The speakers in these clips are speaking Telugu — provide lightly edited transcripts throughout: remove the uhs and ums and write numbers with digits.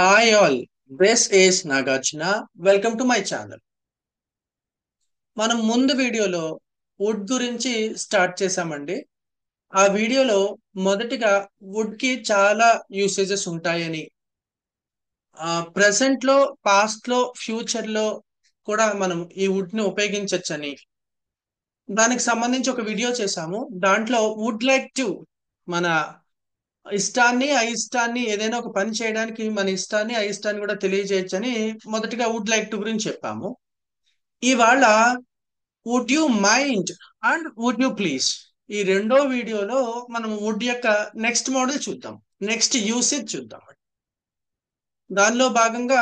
Hi all, this is Nagarjuna. Welcome to my channel. మనం ముందు వీడియోలో వుడ్ గురించి స్టార్ట్ చేసామండి. ఆ వీడియోలో మొదటిగా వుడ్ కి చాలా యూసేజెస్ ఉంటాయని, ప్రెసెంట్ లో, పాస్ట్ లో, ఫ్యూచర్ లో కూడా మనం ఈ వుడ్ ని ఉపయోగించవచ్చని దానికి సంబంధించి ఒక వీడియో చేశాము. దాంట్లో వుడ్ లైక్ టు మన ఇష్టాన్ని అయిష్టాన్ని ఏదైనా ఒక పని చేయడానికి మన ఇష్టాన్ని అయిష్టాన్ని కూడా తెలియజేయచ్చని మొదటిగా వుడ్ లైక్ టు గురించి చెప్పాము. ఇవాళ would you mind and would you please ఈ రెండో వీడియోలో మనం వుడ్ యొక్క నెక్స్ట్ మోడల్ చూద్దాం, నెక్స్ట్ యూసేజ్ చూద్దాం. దానిలో భాగంగా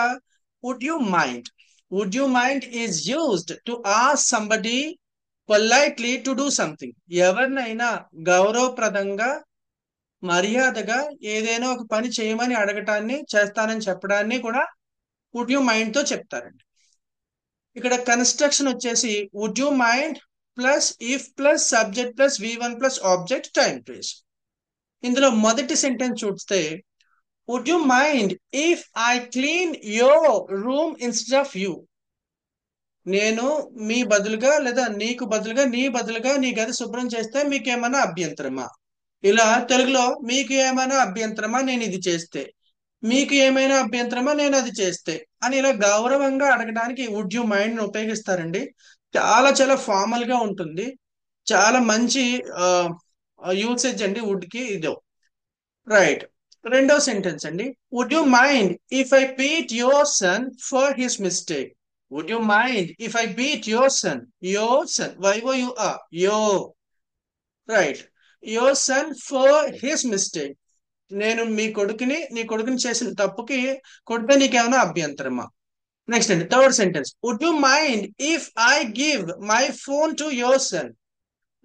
would you mind, would you mind is used to ask somebody politely to do something. ఎవరినైనా గౌరవప్రదంగా మర్యాదగా ఏదైనా ఒక పని చేయమని అడగటాన్ని, చేస్తానని చెప్పడాన్ని కూడా వుడ్ యు మైండ్ తో చెప్తారండి. ఇక్కడ కన్స్ట్రక్షన్ వచ్చేసి would you mind plus if plus subject plus V1 plus object time place. ఇందులో మొదటి సెంటెన్స్ చూస్తే would you mind if I clean your room instead of you. నేను మీ బదులుగా లేదా నీకు బదులుగా నీ బదులుగా నీ గది శుభ్రం చేస్తే మీకేమైనా అభ్యంతరమా? ఇలా తెలుగులో మీకు ఏమైనా అభ్యంతరమా నేను ఇది చేస్తే, మీకు ఏమైనా అభ్యంతరమా నేను అది చేస్తే అని ఇలా గౌరవంగా అడగడానికి వుడ్ యు మైండ్ ఉపయోగిస్తారండి. చాలా చాలా ఫార్మల్ గా ఉంటుంది. చాలా మంచి యూసేజ్ అండి వుడ్ కి ఇదో. రైట్. రెండో సెంటెన్స్ అండి, would you mind if I beat your son for his mistake. Would you mind if I beat your son, your son Y O U R yo, right, your son for his mistake. నేను నీ కొడుకుని చేసిన తప్పుకి కొడితే నీకేమైనా అభ్యంతరమా? నెక్స్ట్ అండి, third sentence, would you mind if I give my phone to your son.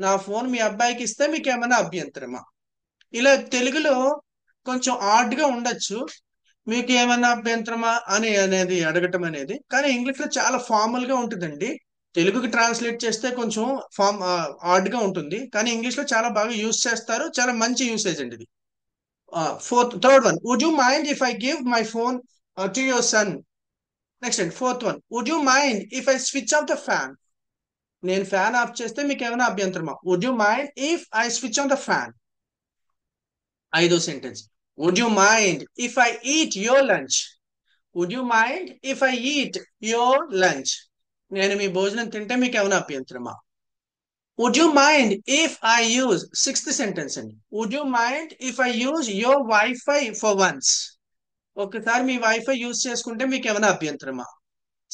నా ఫోన్ మీ అబ్బాయికి ఇస్తే మీకు ఏమైనా అభ్యంతరమా? ఇలా తెలుగులో కొంచెం ఆడ్ గా ఉండొచ్చు, మీకు ఏమైనా అభ్యంతరమా అని అనేది అడగటం అనేది, కానీ ఇంగ్లీష్ లో చాలా ఫార్మల్ గా ఉంటుందండి. తెలుగుకి ట్రాన్స్లేట్ చేస్తే కొంచెం ఆడ్ గా ఉంటుంది, కానీ ఇంగ్లీష్ లో చాలా బాగా యూజ్ చేస్తారు. చాలా మంచి యూసేజ్ అండి ఇది. Third one, would you mind if I give my phone to your son. Next అండి, fourth one, would you mind if I switch off the fan. నేను ఫ్యాన్ ఆఫ్ చేస్తే మీకు ఏమైనా అభ్యంతరమా? Would you mind if I switch on the fan. ఐదో sentence, would you mind if I eat your lunch. Would you mind if I eat your lunch. నేను మీ భోజనం తింటే మీకు ఏమైనా అభ్యంతరమా? Would you mind if I use, sixth sentence అండి, would you mind if I use your WiFi for once. ఒకసారి మీ వైఫై యూజ్ చేసుకుంటే మీకు ఏమైనా అభ్యంతరమా?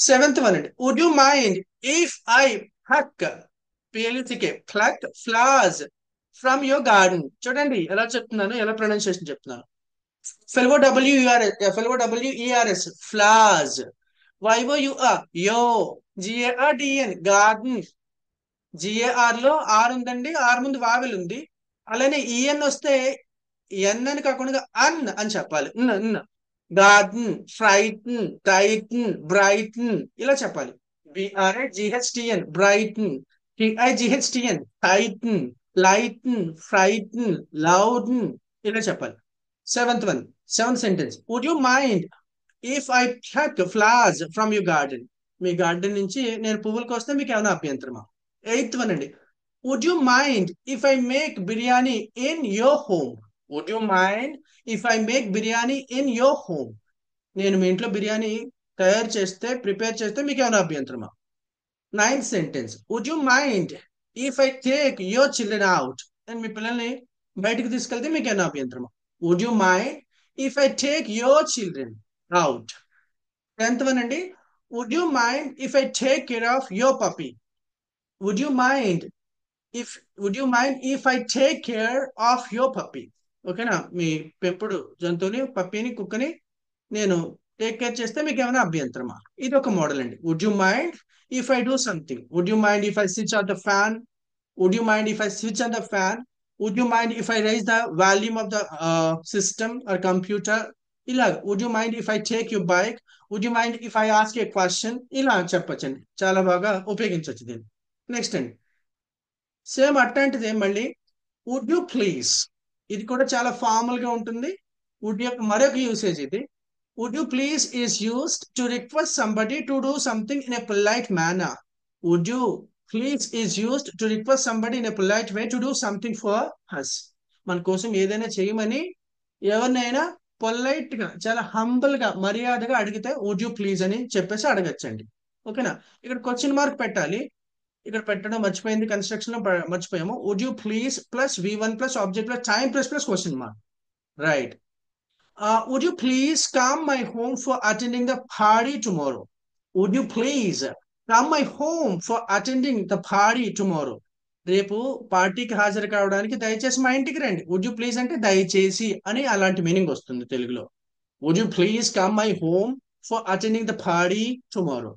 సెవెంత్ వన్ అండి, would you mind if I pluck, P L C K pluck flowers from your garden. చూడండి ఎలా చెప్తున్నాను, ఎలా ప్రొనౌన్సియేషన్ చెప్తున్నాను. FLOWERS flowers, YOUR yo, GARDEN garden. GAR లో ఆర్ ఉందండి, ఆర్ ముందు వావెల్ ఉంది. అలానే ఈఎన్ వస్తే ఎన్ అని కాకుండా అన్ అని చెప్పాలి. గార్డెన్, ఫ్రైటన్, టైటన్, బ్రైటన్ ఇలా చెప్పాలి. BRAGHTN brighten, TIGHTN tighten, lighten, frighten, లౌడన్ ఇలా చెప్పాలి. Seventh sentence, would you mind if I pluck flowers from you garden. మీ గార్డెన్ నుంచి నేను పువ్వులకు వస్తే మీకు ఏమైనా అభ్యంతరమా? ఎయిత్ వన్ అండి, would you mind if I make biryani in your home. Would you mind if I make biryani in your home. నేను మీ ఇంట్లో బిర్యానీ ప్రిపేర్ చేస్తే మీకు ఏమైనా అభ్యంతరమా? Ninth sentence, would you mind if I take your children out. నేను మీ పిల్లల్ని బయటకు తీసుకెళ్తే మీకు ఏమైనా అభ్యంతరమా? Would you mind if I take your children out. Tenth one అండి, would you mind if I take care of your puppy. Would you mind if would you mind if I take care of your puppy. ఓకేనా, మీ పెంపుడు జంతువుని, పప్పీని, కుక్కని నేను టేక్ కేర్ చేస్తే మీకు ఏమైనా అభ్యంతరమా? ఇది ఒక మోడల్ అండి. Would you mind if I do something. Would you mind if I switch off the fan. Would you mind if I switch on the fan. Would you mind if I raise the volume of the system or computer. ఇలా would you mind if I take you bike. Would you mind if I ask a question. ఇలా చెప్పొచ్చండి, చాలా బాగా ఉపయోగించవచ్చు దీన్ని. నెక్స్ట్ అండి, సేమ్ అట్లాంటిదే మళ్ళీ వుడ్ యు ప్లీజ్. ఇది కూడా చాలా ఫార్మల్ గా ఉంటుంది. వుడ్ యొక్క మరొక యూసేజ్ ఇది. Would you please is used to request somebody to do something in a polite manner. Would you please is used to request somebody in a polite way to do something for us. మన కోసం ఏదైనా చేయమని ఎవరినైనా పొలైట్ గా చాలా హంబుల్ గా మర్యాదగా అడిగితే వుడ్ యూ ప్లీజ్ అని చెప్పేసి అడగచ్చండి. ఓకేనా? ఇక్కడ క్వశ్చన్ మార్క్ పెట్టాలి. ఇక్కడ పెట్టడం మర్చిపోయింది, కన్స్ట్రక్షన్ లో మర్చిపోయాము. Would you please plus V1 plus object plus time plus question mark. Right. Would you please come my home for attending the party tomorrow? Would you please come my home for attending the party tomorrow? రేపు పార్టీకి హాజరు కావడానికి దయచేసి మా ఇంటికి రండి. వుడ్ యూ ప్లీజ్ అంటే దయచేసి అని అలాంటి మీనింగ్ వస్తుంది తెలుగులో. Would you please come my home for attending the party tomorrow.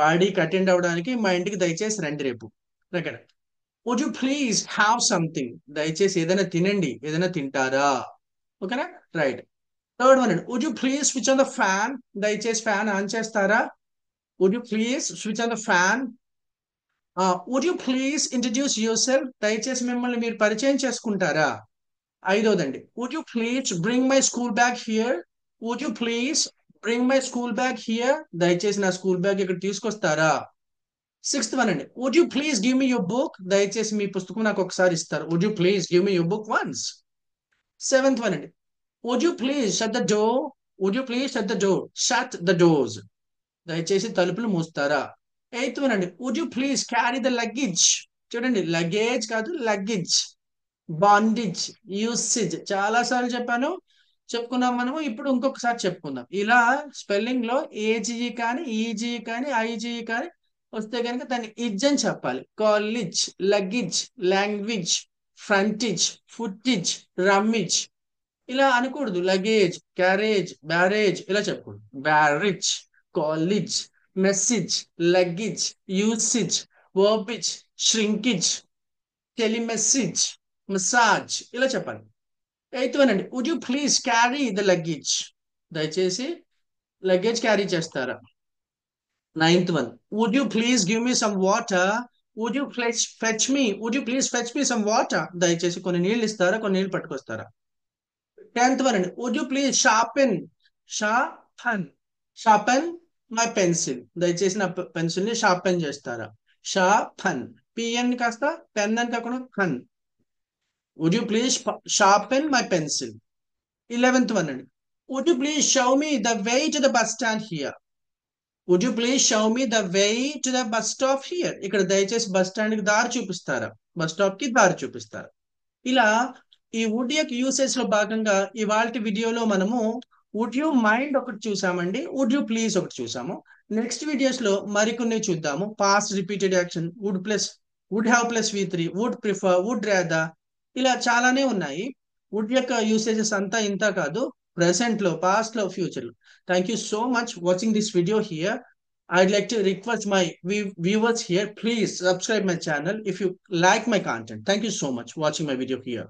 పార్టీకి అటెండ్ అవడానికి మా ఇంటికి దయచేసి రండి రేపు. ఓకేనా? Would you please have something, దయచేసి ఏదైనా తినండి, ఏదైనా తింటారా. ఓకేనా? రైట్. థర్డ్ వన్ అండి, would you please switch on the fan, దయచేసి ఫ్యాన్ ఆన్ చేస్తారా. Would you please switch on the fan. Would you please introduce yourself, దయచేసి మిమ్మల్ని మీరు పరిచయం చేసుకుంటారా. ఐదోదండి, would you please bring my school bag here. Would you please bring my school bag here, దయచేసి నా స్కూల్ బ్యాగ్ ఇక్కడ తీసుకొస్తారా. సిక్స్త్ వన్ అండి, would you please give me your book, దయచేసి మీ పుస్తకం నాకు ఒకసారి ఇస్తారు. Would you please give me your book once. Seventh one అండి, would you please shut the door. Would you please shut the door. Shut the doors, దయచేసి తలుపులు మూస్తారా. ఎయిత్ వన్ అండి, would you please carry the luggage. చూడండి, లగేజ్ కాదు లగేజ్. బాండేజ్, యూసేజ్ చాలా సార్లు చెప్పుకున్నాం మనము. ఇప్పుడు ఇంకొకసారి చెప్పుకుందాం. ఇలా స్పెల్లింగ్ లో ఏజీ కానీ ఈజీ కానీ ఐజీ కానీ వస్తే కనుక దాన్ని ఇజ్ అని చెప్పాలి. College, luggage, language, frontage, footage, rummage ఇలా అనకూడదు. లగేజ్, క్యారేజ్, బ్యారేజ్ ఇలా చెప్పకూడదు. Barrage, college, message, luggage, usage, verbiage, shrinkage, telemessage, massage ఇలా చెప్పాలి. ఎయిత్ వన్ అండి, would you please carry the luggage, దయచేసి లగేజ్ క్యారీ చేస్తారా. Ninth one, would you please give me some water. Would you please fetch me some water, దయచేసి కొన్ని నీళ్ళు ఇస్తారా, కొన్ని నీళ్ళు పట్టుకొస్తారా. 10th వన్ అండి, would you please sharpen my pencil, దయచేసి నా పెన్సిల్ ని షార్పెన్ చేస్తారా. షార్పెన్, పిఎన్ కాస్త పెన్ అని కాకుండా pen. Would you please sharpen my pencil. 11th one అండి, would you please show me the way to the bus stand here. Would you please show me the way to the bus stop here, ఇక్కడ దయచేసి బస్ స్టాండ్ కి దారి చూపిస్తారా, బస్ స్టాప్ కి దారి చూపిస్తారా. ఇలా ఈ వుడ్ యొక్క యూసేజ్ లో భాగంగా ఇవాల్టి వీడియోలో మనము వుడ్ యూ మైండ్ ఒకటి చూసామండి, వుడ్ యూ ప్లీజ్ ఒకటి చూసాము. నెక్స్ట్ వీడియోస్ లో మరికొన్ని చూద్దాము. Past repeated action, would have plus V3, would prefer, would rather ఇలా చాలానే ఉన్నాయి. వుడ్ యొక్క యూసేజెస్ అంతా ఇంత కాదు, ప్రెసెంట్ లో, పాస్ట్ లో, ఫ్యూచర్ లో. Thank you so much watching this video here. I'd like to request my viewers here, please subscribe my channel if you like my content. Thank you so much watching my video here.